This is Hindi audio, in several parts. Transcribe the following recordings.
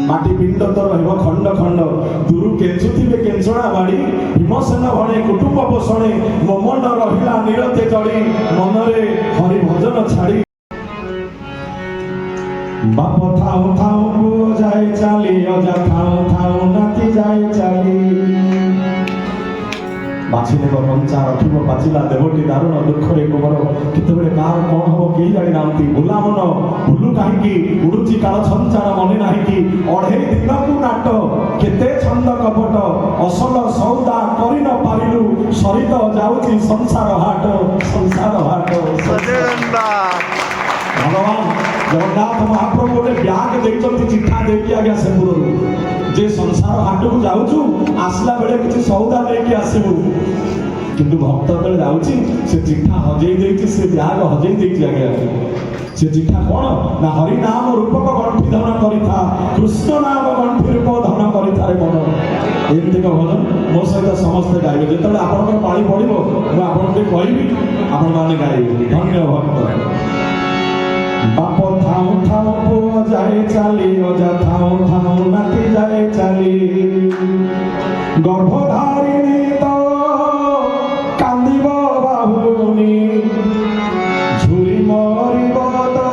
माटी पिंड तो रहिब खंड खंड दूरु केंचुथिबे केंचणा बाड़ी हिमसेन भणे कुटुंब पोषणे मो मन रहिला निरते जड़ी मनरे हरि भजन छाड़ी बाप थाउ थाउ पुओ जाए चाली अजा थाउ थाउ नाती जाए चाली बाछिले कंचा रखिब पाचिला देवटी दारुण दुखरे कुमर केतेबेले कार कौन हबो केही जानि नांती भुला मन भुलु काहीकि उडुची काल छंचार मने नाही कि अढे दिनकु नाट केते छंद कपट असल सौदा करि न पारिलु सरित जाउची संसार हाट भगवान जगन्नाथ महाप्रभु गोटे ब्याग देखते चिठा देकी आज्ञा सेपुर जे संसार हाट को जाऊँ आसला बेले किसी सौदा लेके आसबू किंतु भक्त बेले जाऊँगी से चिठा हजई देती से ब्याग हजई देती आज्ञा से चिठा कौन ना हरि नाम रूपक गंठी धन करिथा कृष्ण नाम गंठी रूप धन करिथा रे मन एमती भजन मो सहित समस्ते गाइबे जेतेबेले आपनकर पाळी पड़िबो मु आपनके कहबी आपन माने गाइबे धन्य भक्त बाप थाउ थाउ पुओ जाए चाली अजा थाउ थाउ नाती जाए चाली गर्भधारिणी तो कांदिब बाहुनी झुरी मरिब तो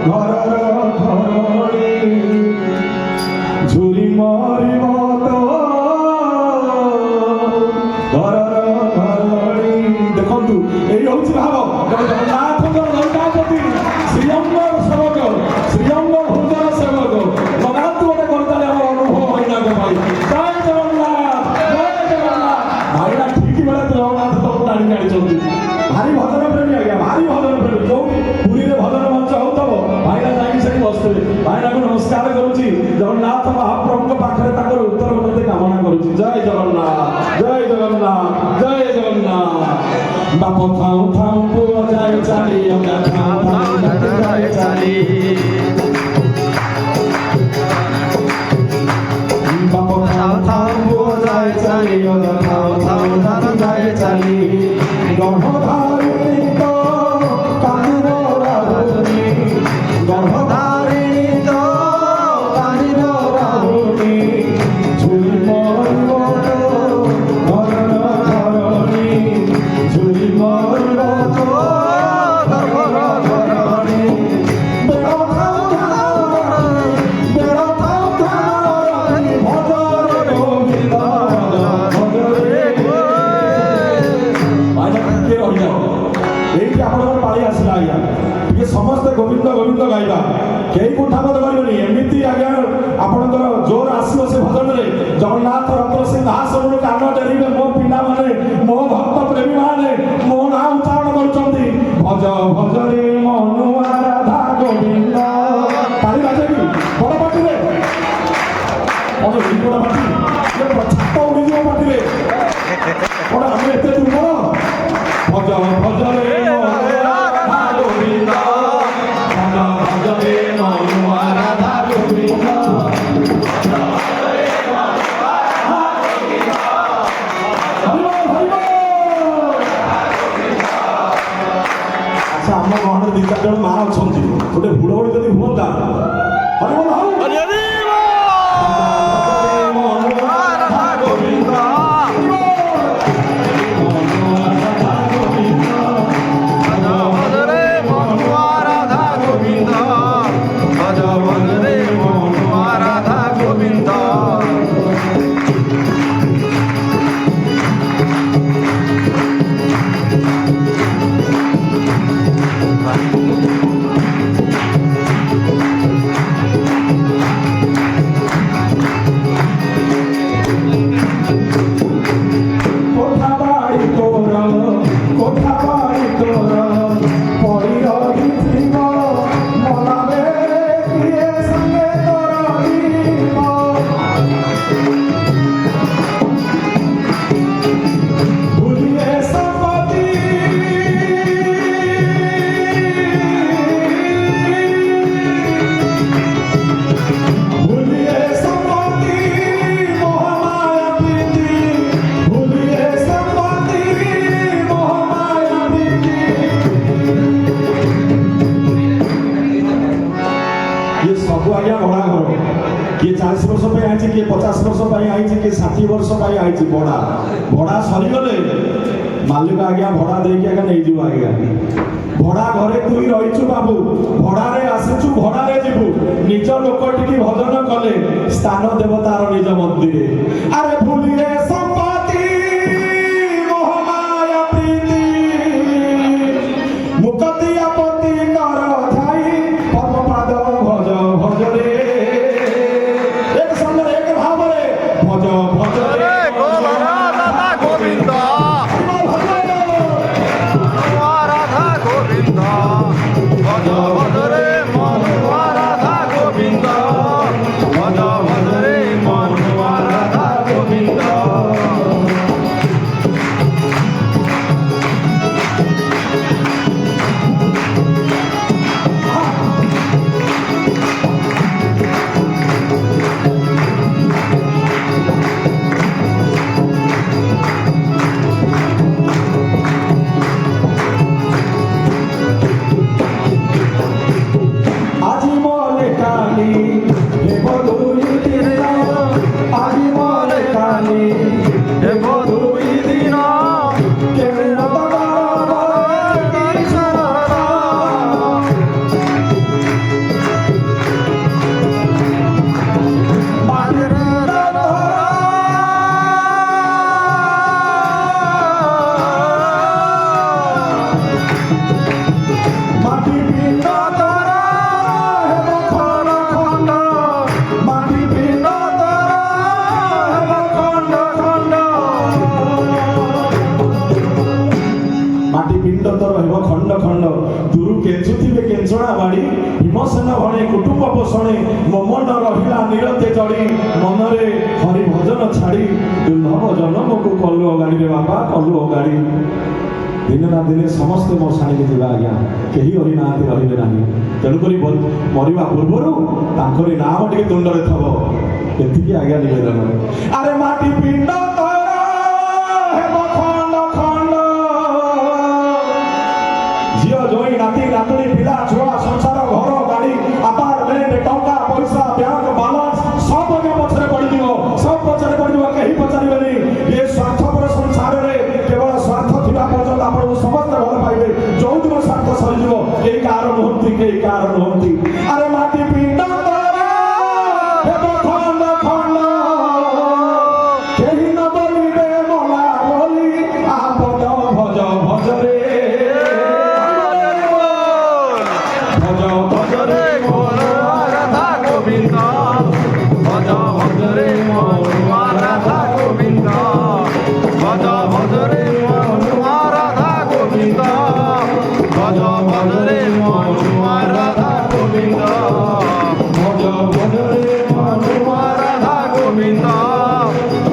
घरर घरणी झुरी मरिब तो घरर घरणी देखंतु एई होछि भाव जगन्नाथ गंगापति श्रीअंबर सेवक श्रीअंबर भोजन सेवक लगात गोटे करताले हमर अनुभव होइना के भाई जय जगन्नाथ भाईना ठीक बेला जगन्नाथ तो टाणी गाड़ी चलती भारी भजन प्रेमी आज्ञा भारी भजन प्रेमी जो पुरी रे भजन मंच होतबो भाईना जाई सही बसते भाईना को नमस्कार करूची जगन्नाथ महाप्रभु के पाखरे ताकर उत्तर मते कामना करूची जय जगन्नाथ जय जगन्नाथ जय जगन्नाथ बाप थाउ थाउ पुओ जाए चाली अगा थाउ थाउ नाती जाए चाली बाप थाउ थाउ पुओ जाए चाली अगा थाउ थाउ नाती जाए चाली गर्भधारिणी तो कांदिब बाहुनी गर्भधारिणी तो कांदिब बाहुनी झुरी मरिब तो घरर घरणी झुरी मरिब तो घरर घरणी बेड़ थाउ थाउ रानी भजरे गोविंद भजरे के रही जाओ यही आपन पाली आसला आज्ञा ये समस्त गोविंद गोविंद गाइबा कई कुठा मत करबनी एमिति आज्ञा आपनकर जोर आसीबो से भजन रे जगन्नाथ रत्न सिंहासन कान डेरिबे मो पिला माने मो भक्त प्रेमी माने मो नाम उच्चारण करचंती भज भज रे मनुआ राधा गोविंद ताली बाजे की बड़ पाटी रे बड़ पाटी ये छाप उड़ी जो पाटी रे बड़ हम एते दुर्बल भज भज रे मनुआ राधा गोविंद भज भज रे मनुआ राधा गोविंद आम गहन दी चार जन माँ अच्छा गोटे हुड़हुड़ी जब हुआ हरिबोल Yes. सबू आज्ञा भड़ा घर किए 40 वर्ष आई किए 50 वर्ष आई किए 60 वर्ष आई भड़ा भड़ा सरीगले मालिक आज्ञा भड़ा देकी आज्ञा नहीं जीव आज्ञा भड़ा घरे तुई रहीचु बाबू भड़ारे आसीचु भड़ारे जीवु निज लोक टिकी भजन कले स्थान देवतार निज मंदिर अरे भूली रे संपत्ति मोहमाया प्रीति मुक्ति आपत्ति कर थाई पद्म पाद भज भज रे एक संग एक भाव रे भज भज रे गोविंद भज भज रे मनुआ राधा गोविंद भज भज रे मनुआ राधा गोविंद खंड खंड दुरु केंचुथिबे केंचणा बाड़ी हिमसेन भणे कुटुंब पोषणे ममन रहिला निरते जड़ी मनरे हरि भजन छाड़ी दुर्लभ जन्म को कलु अगाड़ी रे बापा कलु अगाड़ी दिने ना दिने समस्ते मो साणी जीवा आज्ञा केही हरि नाते रहिबे नाही तेणुकरी मरिबा पूर्वरु तांकरी नाम टिके तुंडरे थबो एतिकी आज्ञा निवेदन अरे माटी पिंड तोरा हेबो खंड खंड झियो जोई नाती नातुणी पिला छुआ संसार घर गाड़ी अपार्टमेंट टंका पैसा बैंक बैलेंस सब के पछरे पड़ी दियो सब पछरे पड़ी दियो कहीं पछारिबेनी ये स्वार्थपर संसार रे केवल स्वार्थ थिबा पर्यंत आपण समस्त भल पाइबे जो दिन स्वार्थ सरी दियो एई कारण होंती के कारण होंती अरे माटी पिंड तोरा हेबो खंड खंड केही न बोलिबे मोला बोली आपद भज भज रे भज भज रे मनुआ राधा गोविंद भज भज रे मनुआ राधा गोविंद भज भज रे मनुआ राधा गोविंद भज भज रे मनुआ राधा गोविंद भज भज रे मनुआ राधा गोविंद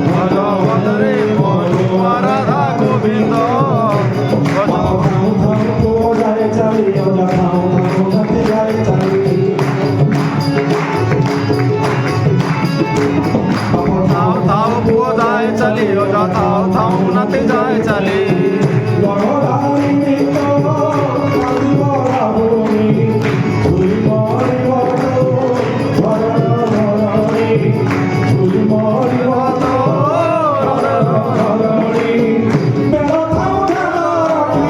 भज भज रे मनुआ राधा गोविंद भज थाऊ थाऊ को जाए चली जा थाऊ थाऊ जाते जाए चली थाव थाव पुओ जाए चली हो जा थाव थाव नते जाए चली गणधारी तो आदिवा राहुनी सुई मारी वातो भरण भरणी सुई मारी वातो भरणी मेरा थाऊ धनारखी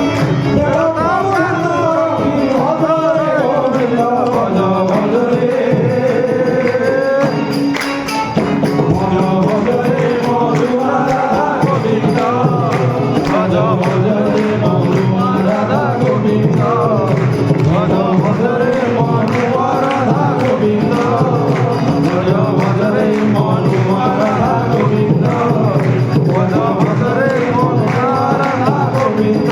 मेरा थाऊ धनारखी हजारे गोविंद भज भज रे भज भज रे मधुआ राधा गोविंद भज भज रे मनुआ राधा गोविंद भज भज रे मनुआ राधा गोविंद भज भज रे मनुआ राधा गोविंद भज भज रे मनुआ राधा गोविंद